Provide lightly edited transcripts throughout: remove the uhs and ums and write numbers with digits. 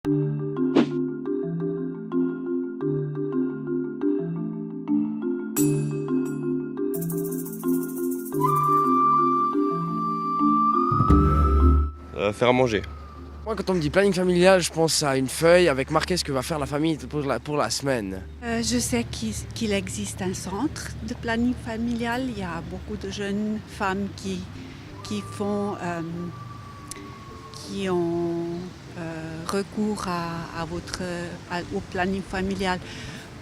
Faire à manger. Moi, quand on me dit planning familial, je pense à une feuille avec marqué ce que va faire la famille pour la semaine. Je sais qu'il existe un centre de planning familial. Il y a beaucoup de jeunes femmes qui ont recours au planning familial.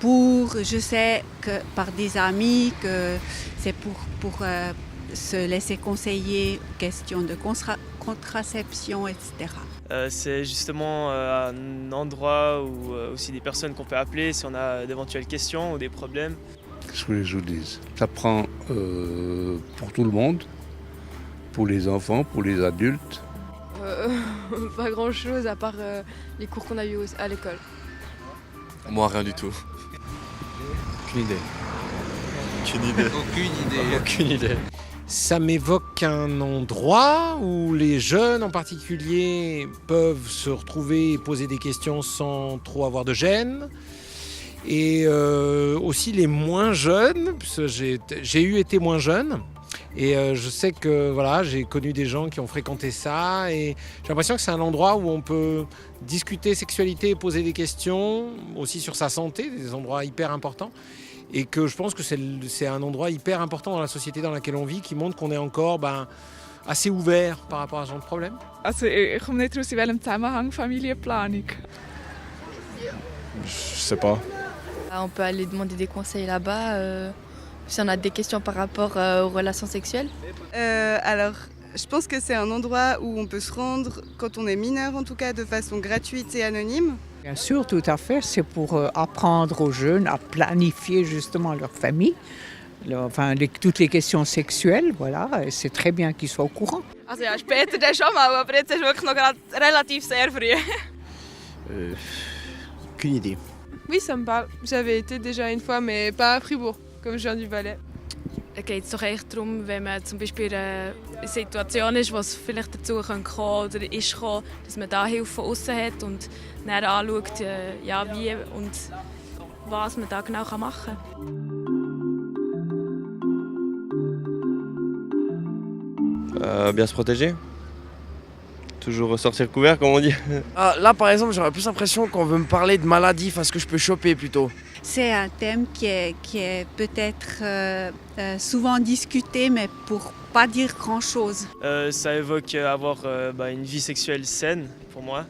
Je sais que par des amis que c'est pour se laisser conseiller questions de contraception, etc. C'est justement un endroit où aussi des personnes qu'on peut appeler si on a d'éventuelles questions ou des problèmes. Qu'est-ce que je vous dis? Ça prend pour tout le monde, pour les enfants, pour les adultes. Pas grand chose à part les cours qu'on a eu à l'école. Moi, rien du tout. Aucune idée. Aucune idée. Aucune idée. Ça m'évoque un endroit où les jeunes en particulier peuvent se retrouver et poser des questions sans trop avoir de gêne. Et aussi les moins jeunes, parce que j'ai été moins jeune. Et je sais que voilà, j'ai connu des gens qui ont fréquenté ça. Et j'ai l'impression que c'est un endroit où on peut discuter sexualité et poser des questions, aussi sur sa santé, des endroits hyper importants. Et que je pense que c'est un endroit hyper important dans la société dans laquelle on vit, qui montre qu'on est encore assez ouvert par rapport à ce genre de problème. Also, ich komme nicht raus, in welchem Zusammenhang Familienplanung. Je sais pas. On peut aller demander des conseils là-bas si on a des questions par rapport aux relations sexuelles. Alors, je pense que c'est un endroit où on peut se rendre quand on est mineur, en tout cas de façon gratuite et anonyme. Bien sûr, tout à fait. C'est pour apprendre aux jeunes à planifier justement leur famille, toutes les questions sexuelles, voilà. Et c'est très bien qu'ils soient au courant. Also ja, später dann schon mal, aber jetzt ist wirklich noch relativ sehr früh. Aucune idée. Oui, ça me parle. J'avais été déjà une fois, mais pas à Fribourg, comme je viens du Valais. Da geht es doch echt darum, wenn man zum Beispiel in einer Situation ist, wo es vielleicht dazu kommen oder ist gekommen, dass man da Hilfe von außen hat und dann anschaut, wie und was man da genau machen kann. Bien se protéger. Toujours sortir couvert, comme on dit. Là, par exemple, j'aurais plus l'impression qu'on veut me parler de maladies, enfin ce que je peux choper plutôt. C'est un thème qui est peut-être souvent discuté, mais pour pas dire grand-chose. Ça évoque avoir une vie sexuelle saine, pour moi,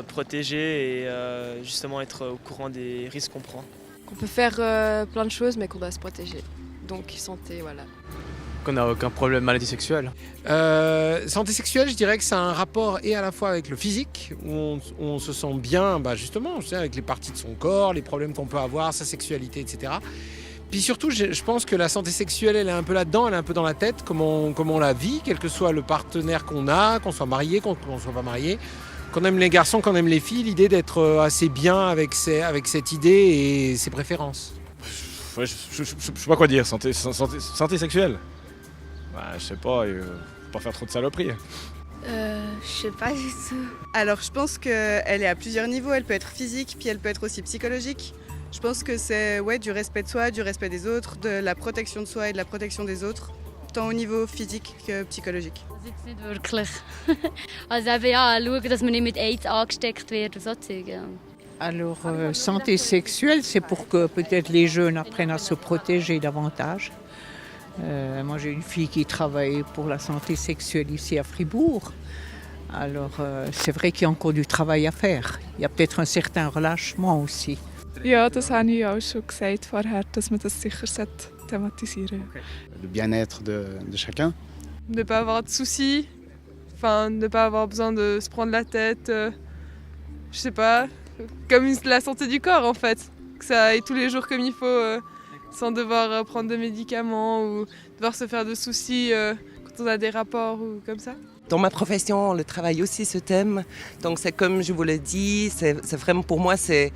protégée et justement être au courant des risques qu'on prend. Qu'on peut faire plein de choses, mais qu'on doit se protéger. Donc santé, voilà. Qu'on n'a aucun problème de maladie sexuelle. Santé sexuelle, je dirais que c'est un rapport et à la fois avec le physique, où on se sent bien, justement, avec les parties de son corps, les problèmes qu'on peut avoir, sa sexualité, etc. Puis surtout, je pense que la santé sexuelle, elle est un peu là-dedans, elle est un peu dans la tête, comment on la vit, quel que soit le partenaire qu'on a, qu'on soit marié, qu'on ne soit pas marié, qu'on aime les garçons, qu'on aime les filles, l'idée d'être assez bien avec cette idée et ses préférences. Ouais, je sais pas quoi dire, santé sexuelle. Je sais pas, pas faire trop de saloperies. Je sais pas du tout. Alors, je pense qu'elle est à plusieurs niveaux. Elle peut être physique, puis elle peut être aussi psychologique. Je pense que c'est du respect de soi, du respect des autres, de la protection de soi et de la protection des autres, tant au niveau physique que psychologique. Jetzt nicht wirklich. Also eben ja, schauen, dass man nicht mit AIDS angesteckt wird und so Zeug. Alors, santé sexuelle, c'est pour que peut-être les jeunes apprennent à se protéger davantage. Moi, j'ai une fille qui travaille pour la santé sexuelle ici à Fribourg. Alors, c'est vrai qu'il y a encore du travail à faire. Il y a peut-être un certain relâchement aussi. Ja, das habe ich auch schon gesagt vorher, dass man das sicher thematisieren sollte. Le bien-être de chacun. Ne pas avoir de soucis, ne pas avoir besoin de se prendre la tête, je sais pas, comme la santé du corps en fait. Que ça aille tous les jours comme il faut. Sans devoir prendre de médicaments ou devoir se faire de soucis quand on a des rapports ou comme ça. Dans ma profession, on le travaille aussi ce thème. Donc c'est comme je vous l'ai dit, c'est vraiment pour moi c'est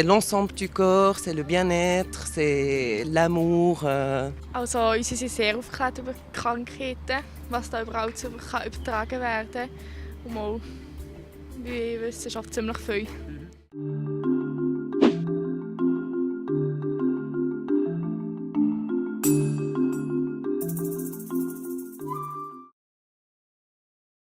l'ensemble du corps, c'est le bien-être, c'est l'amour. Also uns sind sehr aufgeklärt über Krankheiten, was da überhaupt übertragen werden kann und mal Weil ich Wissenschaft ziemlich viel.